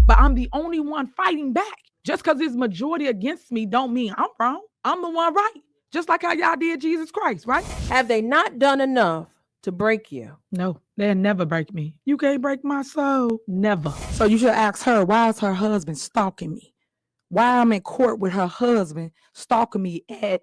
but I'm the only one fighting back. Just because it's majority against me don't mean I'm wrong. I'm the one right. Just like how y'all did Jesus Christ, right? Have they not done enough to break you? No, they'll never break me. You can't break my soul. Never. So you should ask her, why is her husband stalking me? Why I'm in court with her husband stalking me at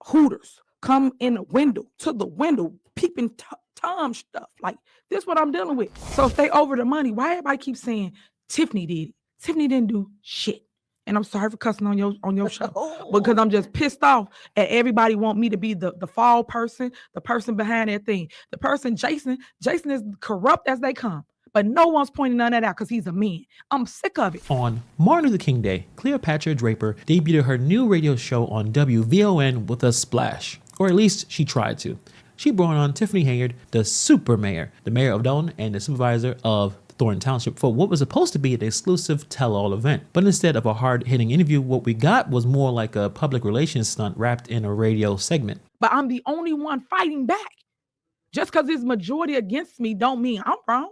Hooters? Come in the window, peeping Tom stuff. Like, this what I'm dealing with. So if they over the money, why everybody keep saying Tiffany did it? Tiffany didn't do shit. And I'm sorry for cussing on your show, because I'm just pissed off at everybody want me to be the fall person, the person behind that thing. The person, Jason is corrupt as they come. But no one's pointing none of that out because he's a man. I'm sick of it. On Martin Luther King Day, Cleopatra Draper debuted her new radio show on WVON with a splash. Or at least she tried to. She brought on Tiffany Henyard, the super mayor, the mayor of Dalton and the supervisor of Thornton Township, for what was supposed to be an exclusive tell-all event. But instead of a hard-hitting interview, what we got was more like a public relations stunt wrapped in a radio segment. But I'm the only one fighting back. Just because it's majority against me don't mean I'm wrong.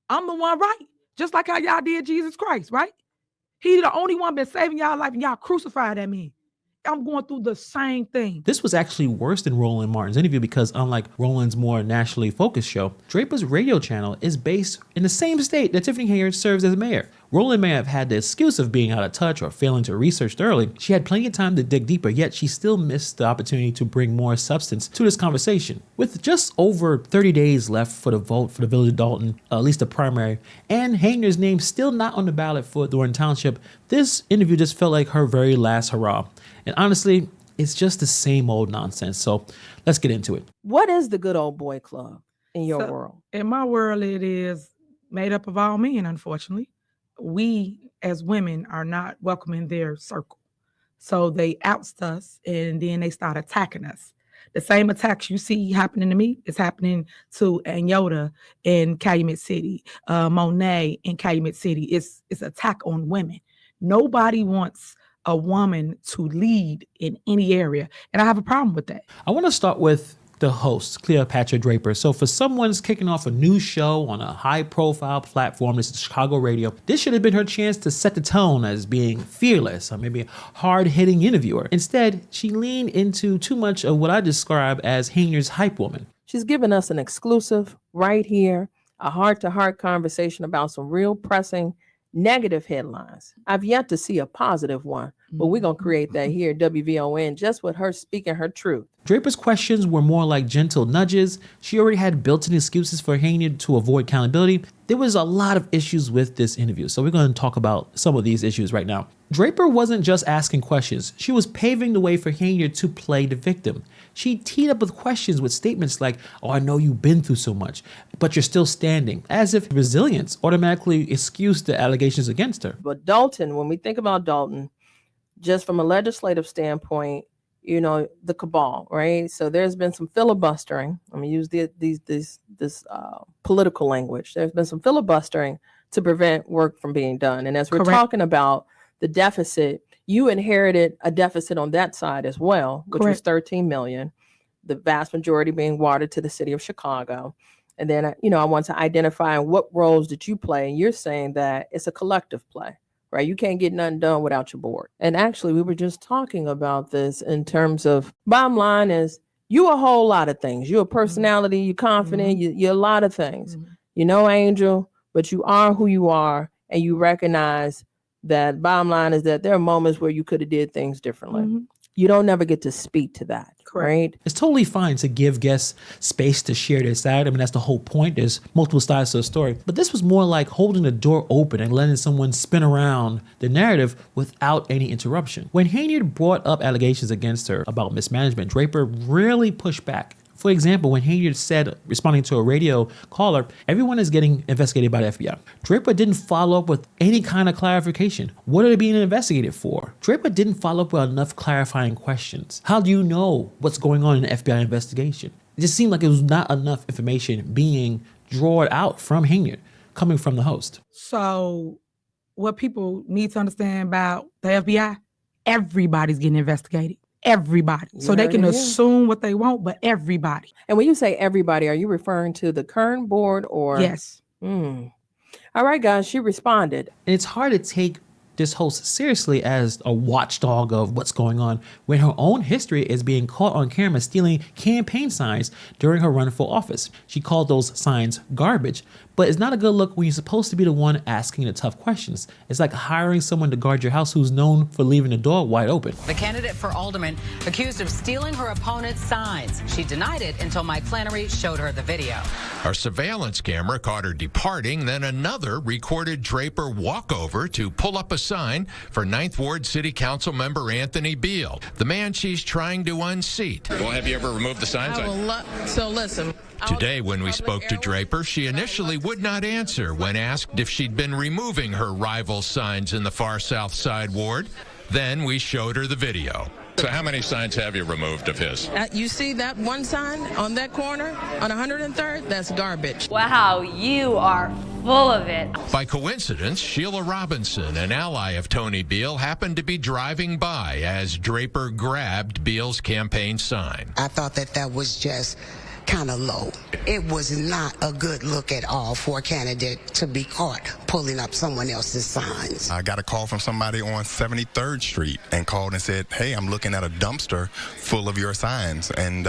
I'm the one right. Just like how y'all did Jesus Christ, right? He the only one been saving y'all life and y'all crucified at me. I'm going through the same thing. This was actually worse than Roland Martin's interview because unlike Roland's more nationally focused show, Draper's radio channel is based in the same state that Tiffany Henyard serves as mayor. Roland may have had the excuse of being out of touch or failing to research thoroughly. She had plenty of time to dig deeper, yet she still missed the opportunity to bring more substance to this conversation. With just over 30 days left for the vote for the Village of Dalton, at least the primary, and Henyard's name still not on the ballot for Thornton Township, this interview just felt like her very last hurrah. And honestly, it's just the same old nonsense. So let's get into it. What is the good old boy club in your world? In my world, it is made up of all men, unfortunately. We as women are not welcome in their circle. So they oust us and then they start attacking us. The same attacks you see happening to me is happening to Anyota in Calumet City, Monet in Calumet City. It's attack on women. Nobody wants a woman to lead in any area. And I have a problem with that. I want to start with the host, Cleopatra Draper. So for someone's kicking off a new show on a high profile platform, this is Chicago radio, this should have been her chance to set the tone as being fearless or maybe a hard hitting interviewer. Instead, she leaned into too much of what I describe as Henyard's hype woman. She's given us an exclusive right here, a heart to heart conversation about some real pressing negative headlines. I've yet to see a positive one, but we're going to create that here at WVON just with her speaking her truth. Draper's questions were more like gentle nudges. She already had built-in excuses for Henyard to avoid accountability. There was a lot of issues with this interview, so we're going to talk about some of these issues right now. Draper wasn't just asking questions. She was paving the way for Henyard to play the victim. She teed up with questions with statements like, oh, I know you've been through so much, but you're still standing, as if resilience automatically excused the allegations against her. But Dalton, when we think about Dalton, just from a legislative standpoint, you know, the cabal, right? So there's been some filibustering. I'm gonna use this political language. There's been some filibustering to prevent work from being done. And as we're talking about the deficit, you inherited a deficit on that side as well, which was 13 million, the vast majority being watered to the city of Chicago. And then, you know, I want to identify what roles did you play? And you're saying that it's a collective play, right? You can't get nothing done without your board. And actually, we were just talking about this in terms of, bottom line is, you a whole lot of things. You're a personality, you're confident, you're a lot of things. You know, Angel, but you are who you are, and you recognize that bottom line is that there are moments where you could have did things differently. You don't never get to speak to that, right? It's totally fine to give guests space to share their side. I mean, that's the whole point. There's multiple sides to the story. But this was more like holding the door open and letting someone spin around the narrative without any interruption. When Henyard brought up allegations against her about mismanagement, Draper really pushed back. For example, when Henyard said, responding to a radio caller, everyone is getting investigated by the FBI. Draper didn't follow up with any kind of clarification. What are they being investigated for? Draper didn't follow up with enough clarifying questions. How do you know what's going on in the FBI investigation? It just seemed like it was not enough information being drawn out from Henyard, coming from the host. So what people need to understand about the FBI, everybody's getting investigated. Everybody. So they can assume what they want, but everybody. And when you say everybody, are you referring to the current board or? Yes. All right, guys, she responded. And it's hard to take this host seriously as a watchdog of what's going on when her own history is being caught on camera stealing campaign signs during her run for office. She called those signs garbage, but it's not a good look when you're supposed to be the one asking the tough questions. It's like hiring someone to guard your house who's known for leaving the door wide open. The candidate for alderman accused of stealing her opponent's signs. She denied it until Mike Flannery showed her the video. Our surveillance camera caught her departing, then another recorded Draper walk over to pull up a sign for 9th Ward City Council member Anthony Beal, the man she's trying to unseat. Well, have you ever removed the signs? So listen. Today, when we spoke to Draper, she initially would not answer when asked if she'd been removing her rival signs in the far South Side ward. Then we showed her the video. So how many signs have you removed of his? You see that one sign on that corner on 103rd? That's garbage. Wow, you are full of it. By coincidence, Sheila Robinson, an ally of Tony Beal, happened to be driving by as Draper grabbed Beal's campaign sign. I thought that was just kind of low. It was not a good look at all for a candidate to be caught pulling up someone else's signs. I got a call from somebody on 73rd Street and called and said, hey, I'm looking at a dumpster full of your signs. And,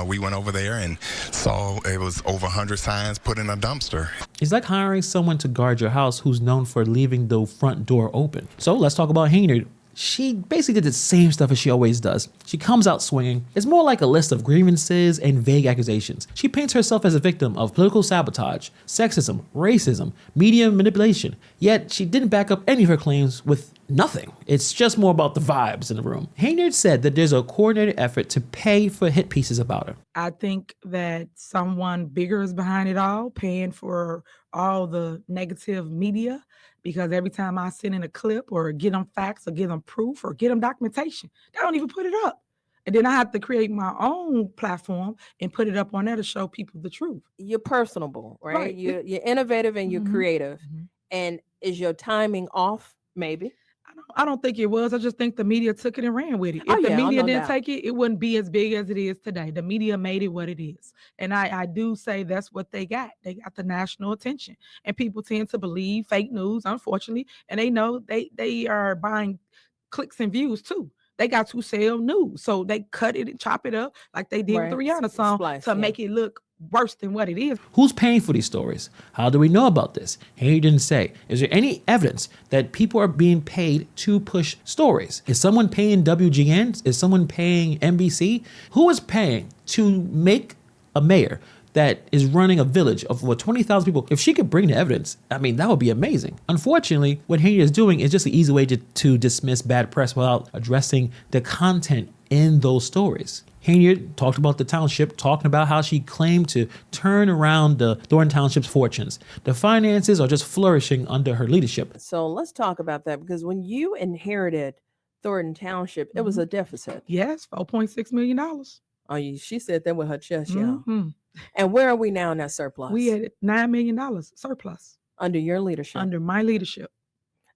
we went over there and saw it was over 100 signs put in a dumpster. It's like hiring someone to guard your house who's known for leaving the front door open. So let's talk about Henyard. She basically did the same stuff as she always does. She comes out swinging. It's more like a list of grievances and vague accusations. She paints herself as a victim of political sabotage, sexism, racism, media manipulation. Yet she didn't back up any of her claims with nothing. It's just more about the vibes in the room. Henyard said that there's a coordinated effort to pay for hit pieces about her. I think that someone bigger is behind it all, paying for all the negative media, because every time I send in a clip or get them facts or get them proof or get them documentation, they don't even put it up. And then I have to create my own platform and put it up on there to show people the truth. You're personable, right? Right. You're innovative and you're Mhm. creative. Mhm. And is your timing off? Maybe. I don't think it was. I just think the media took it and ran with it. Oh, If the yeah, media no didn't doubt. take it, it wouldn't be as big as it is today. The media made it what it is. And I do say that's what they got. They got the national attention. And people tend to believe fake news, unfortunately. And they know they are buying clicks and views too. They got to sell news. So they cut it and chop it up like they did with the Right. Rihanna song Splice, to yeah. make it look worse than what it is. Who's paying for these stories? How do we know about this? Henyard didn't say. Is there any evidence that people are being paid to push stories? Is someone paying WGN? Is someone paying NBC? Who is paying to make a mayor that is running a village of over 20,000 people? If she could bring the evidence, I mean, that would be amazing. Unfortunately, what Henyard is doing is just an easy way to dismiss bad press without addressing the content in those stories. Henyard talked about the township, talking about how she claimed to turn around the Thornton Township's fortunes. The finances are just flourishing under her leadership. So let's talk about that, because when you inherited Thornton Township, it was a deficit. Yes, $4.6 million. She said that with her chest, y'all. Mhm. And where are we now in that surplus? We had $9 million surplus Under your leadership. under my leadership.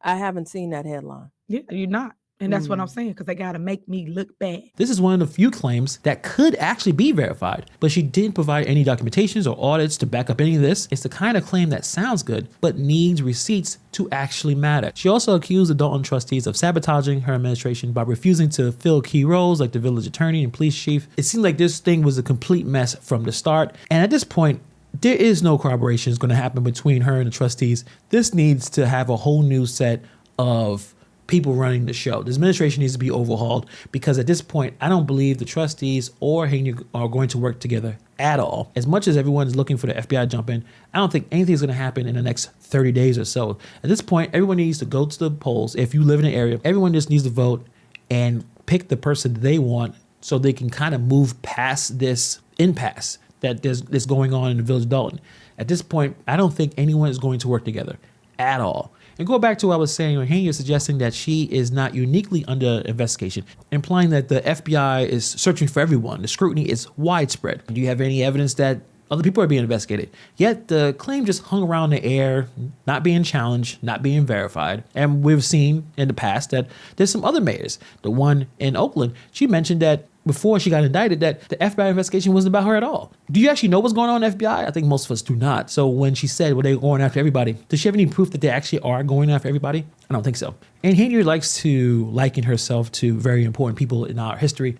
I haven't seen that headline. Yeah, you're not. And that's what I'm Mm. saying, because they got to make me look bad. This is one of the few claims that could actually be verified, but she didn't provide any documentations or audits to back up any of this. It's the kind of claim that sounds good, but needs receipts to actually matter. She also accused the Dalton trustees of sabotaging her administration by refusing to fill key roles like the village attorney and police chief. It seemed like this thing was a complete mess from the start. And at this point, there is no corroboration going to happen between her and the trustees. This needs to have a whole new set of people running the show. This administration needs to be overhauled, because at this point, I don't believe the trustees or Henyard are going to work together at all. As much as everyone is looking for the FBI jump in, I don't think anything's going to happen in the next 30 days or so. At this point, everyone needs to go to the polls. If you live in an area, everyone just needs to vote and pick the person they want so they can kind of move past this impasse that is going on in the village of Dalton. At this point, I don't think anyone is going to work together at all. And go back to what I was saying, Henyard suggesting that she is not uniquely under investigation, implying that the FBI is searching for everyone. The scrutiny is widespread. Do you have any evidence that other people are being investigated? Yet the claim just hung around the air, not being challenged, not being verified. And we've seen in the past that there's some other mayors. The one in Oakland, she mentioned that before she got indicted that the FBI investigation wasn't about her at all. Do you actually know what's going on in FBI? I think most of us do not. So when she said, well, they're going after everybody, does she have any proof that they actually are going after everybody? I don't think so. And Henyard likes to liken herself to very important people in our history,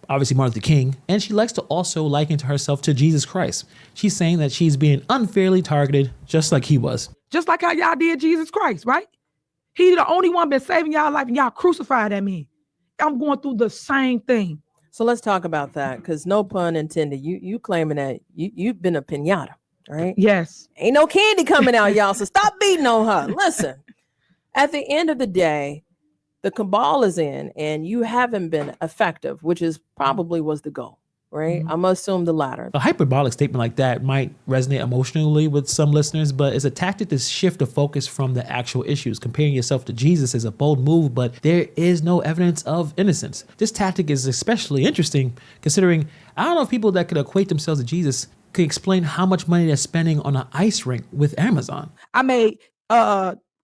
obviously Martin Luther King, and she likes to also liken to herself to Jesus Christ. She's saying that she's being unfairly targeted just like he was. Just like how y'all did Jesus Christ, right? He the only one been saving y'all life and y'all crucified at me. I'm going through the same thing. So let's talk about that, because no pun intended. You claiming that you've been a piñata, right? Yes. Ain't no candy coming out, y'all. So stop beating on her. Listen, at the end of the day, the cabal is in, and you haven't been effective, which is probably was the goal, right? I'm gonna assume the latter. A hyperbolic statement like that might resonate emotionally with some listeners, but it's a tactic to shift the focus from the actual issues. Comparing yourself to Jesus is a bold move, but there is no evidence of innocence. This tactic is especially interesting considering I don't know if people that could equate themselves to Jesus could explain how much money they're spending on an ice rink with Amazon. I made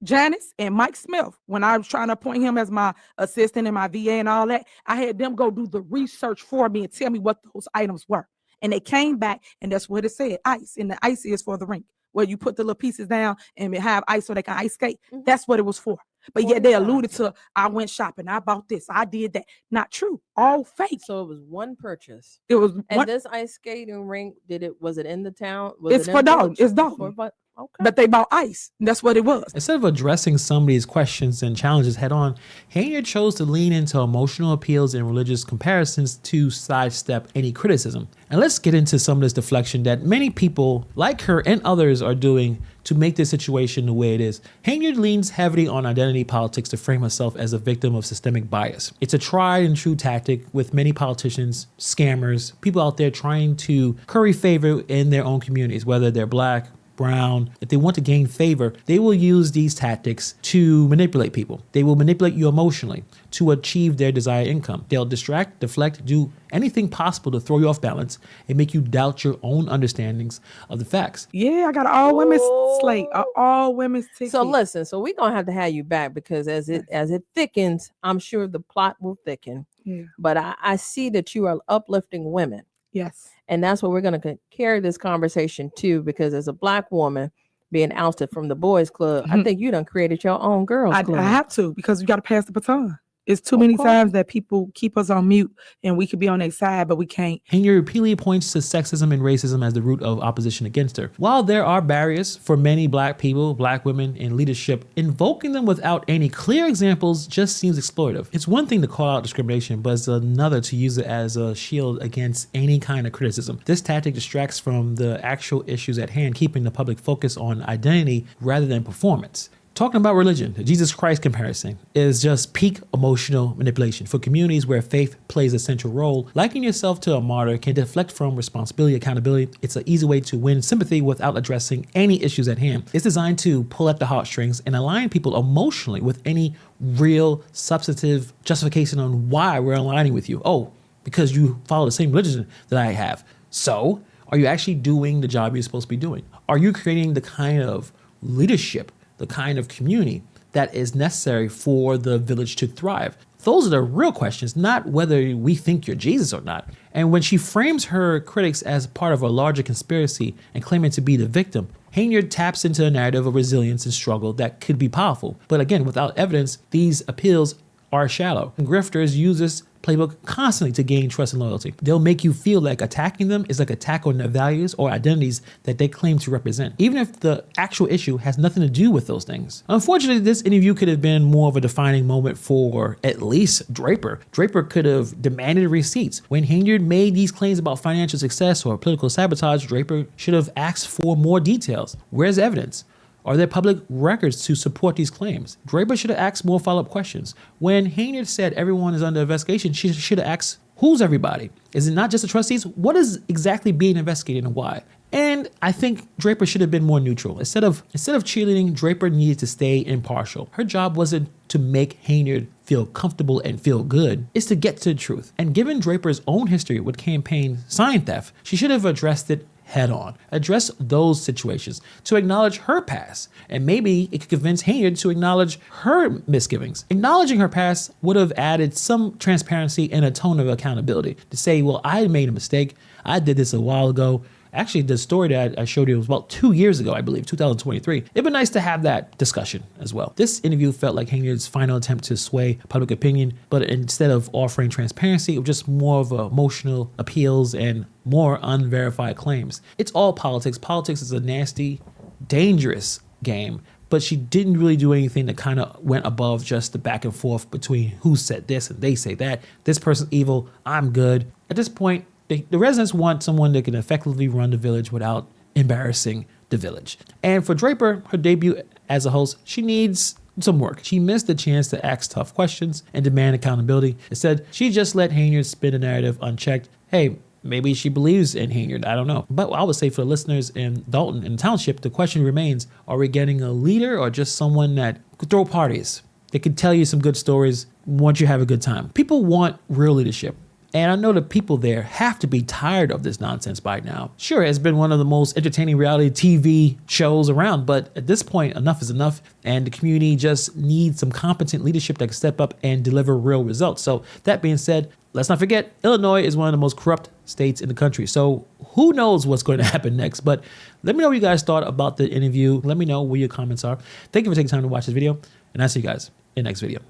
Janice and Mike Smith, when I was trying to appoint him as my assistant and my VA and all that, I had them go do the research for me and tell me what those items were. And they came back and that's what it said, ice. And the ice is for the rink, where you put the little pieces down and have ice so they can ice skate. That's what it was for. But yet they alluded to, I went shopping, I bought this, I did that. Not true, all fake. So it was one purchase. It was and this ice skating rink, was it in the town? It's for Dalton. It's Dalton. Okay. But they bought ice. That's what it was. Instead of addressing some of these questions and challenges head on, Henyard chose to lean into emotional appeals and religious comparisons to sidestep any criticism. And let's get into some of this deflection that many people like her and others are doing to make this situation the way it is. Henyard leans heavily on identity politics to frame herself as a victim of systemic bias. It's a tried and true tactic with many politicians, scammers, people out there trying to curry favor in their own communities, whether they're black, brown. If they want to gain favor, they will use these tactics to manipulate people. They will manipulate you emotionally to achieve their desired income. They'll distract, deflect, do anything possible to throw you off balance and make you doubt your own understandings of the facts. Yeah, I got an all women's slate, an all women's ticket. So listen, so we're gonna have you back, because as it thickens, I'm sure the plot will thicken. Yeah. But I see that you are uplifting women. Yes. And that's what we're going to carry this conversation to, because as a black woman being ousted from the boys club, I think you done created your own girls club. I have to, because we got to pass the baton. It's too many times that people keep us on mute and we could be on their side, but we can't. Henyard repeatedly points to sexism and racism as the root of opposition against her. While there are barriers for many black people, black women in leadership, invoking them without any clear examples just seems exploitative. It's one thing to call out discrimination, but it's another to use it as a shield against any kind of criticism. This tactic distracts from the actual issues at hand, keeping the public focused on identity rather than performance. Talking about religion, the Jesus Christ comparison is just peak emotional manipulation. For communities where faith plays a central role, likening yourself to a martyr can deflect from responsibility, accountability. It's an easy way to win sympathy without addressing any issues at hand. It's designed to pull at the heartstrings and align people emotionally with any real substantive justification on why we're aligning with you. Oh, because you follow the same religion that I have. So, are you actually doing the job you're supposed to be doing? Are you creating the kind of leadership, the kind of community that is necessary for the village to thrive? Those are the real questions, not whether we think you're Jesus or not. And when she frames her critics as part of a larger conspiracy and claiming to be the victim, Henyard taps into a narrative of resilience and struggle that could be powerful. But again, without evidence, these appeals are shallow. And grifters use this playbook constantly to gain trust and loyalty. They'll make you feel like attacking them is like attack on their values or identities that they claim to represent, even if the actual issue has nothing to do with those things. Unfortunately, this interview could have been more of a defining moment for at least Draper. Draper could have demanded receipts. When Henyard made these claims about financial success or political sabotage, Draper should have asked for more details. Where's evidence? Are there public records to support these claims? Draper should have asked more follow-up questions. When Henyard said everyone is under investigation, she should have asked, who's everybody? Is it not just the trustees? What is exactly being investigated and why? And I think Draper should have been more neutral. Instead of cheerleading, Draper needed to stay impartial. Her job wasn't to make Henyard feel comfortable and feel good. It's to get to the truth. And given Draper's own history with campaign sign theft, she should have addressed it head on. Address those situations to acknowledge her past. And maybe it could convince Henyard to acknowledge her misgivings. Acknowledging her past would have added some transparency and a tone of accountability to say, well, I made a mistake. I did this a while ago. Actually, the story that I showed you was about 2 years ago, I believe, 2023. It'd be nice to have that discussion as well. This interview felt like Henyard's final attempt to sway public opinion, but instead of offering transparency, it was just more of emotional appeals and more unverified claims. It's all politics. Politics is a nasty, dangerous game, but she didn't really do anything that kind of went above just the back and forth between who said this and they say that. This person's evil, I'm good. At this point, the residents want someone that can effectively run the village without embarrassing the village. And for Draper, her debut as a host, she needs some work. She missed the chance to ask tough questions and demand accountability. Instead, she just let Henyard spin the narrative unchecked. Hey, maybe she believes in Henyard, I don't know. But I would say for the listeners in Dalton and the township, the question remains, are we getting a leader or just someone that could throw parties? They could tell you some good stories once you have a good time. People want real leadership. And I know the people there have to be tired of this nonsense by now. Sure, it's been one of the most entertaining reality TV shows around, but at this point, enough is enough. And the community just needs some competent leadership that can step up and deliver real results. So that being said, let's not forget, Illinois is one of the most corrupt states in the country. So who knows what's going to happen next? But let me know what you guys thought about the interview. Let me know what your comments are. Thank you for taking time to watch this video. And I'll see you guys in the next video.